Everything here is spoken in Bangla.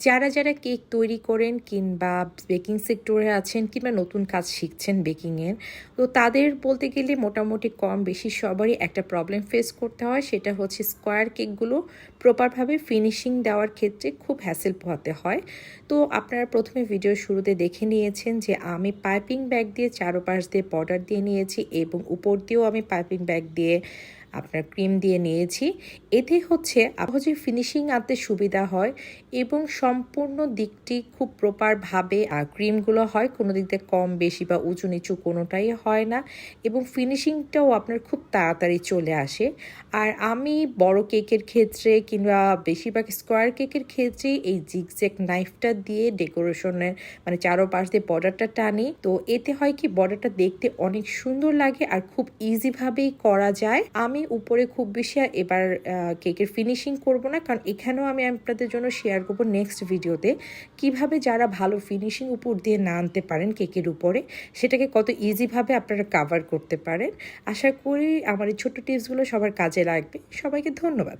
যারা কেক তৈরি করেন কিংবা বেকিং সেক্টরে আছেন কিংবা নতুন কাজ শিখছেন বেকিংয়ের, তো তাদের বলতে গেলে মোটামুটি কম বেশি সবারই একটা প্রবলেম ফেস করতে হয়। সেটা হচ্ছে স্কোয়ার কেকগুলো প্রপারভাবে ফিনিশিং দেওয়ার ক্ষেত্রে খুব হ্যাসেল পোহাতে হয়। তো আপনারা প্রথমে ভিডিওর শুরুতে দেখে নিয়েছেন যে আমি পাইপিং ব্যাগ দিয়ে চারোপাশ দিয়ে বর্ডার দিয়ে নিয়েছি এবং উপর দিয়েও আমি পাইপিং ব্যাগ দিয়ে আপনার ক্রিম দিয়ে নিয়েছি। এতে হচ্ছে সহজে ফিনিশিং আনতে সুবিধা হয় এবং সম্পূর্ণ দিকটি খুব প্রপারভাবে ক্রিমগুলো হয়, কোনো দিক দিয়ে কম বেশি বা উঁচু নিচু কোনোটাই হয় না এবং ফিনিশিংটাও আপনার খুব তাড়াতাড়ি চলে আসে। আর আমি বড় কেকের ক্ষেত্রে কিংবা বেশিরভাগ স্কোয়ার কেকের ক্ষেত্রে এই জিগজ্যাগ নাইফটা দিয়ে ডেকোরেশনের মানে চারোপাশ দিয়ে বর্ডারটা টানি। তো এতে হয় কি বর্ডারটা দেখতে অনেক সুন্দর লাগে আর খুব ইজিভাবেই করা যায়। আমি উপরে খুব বেশি এবার কেকের ফিনিশিং করব না, কারণ এখানেও আমি আপনাদের জন্য শেয়ার করব নেক্সট ভিডিওতে কিভাবে যারা ভালো ফিনিশিং উপর দিয়ে না আনতে পারেন কেকের উপরে সেটাকে কত ইজিভাবে আপনারা কাভার করতে পারেন। আশা করি আমার এই ছোট্ট টিপসগুলো সবার কাজে লাগবে। সবাইকে ধন্যবাদ।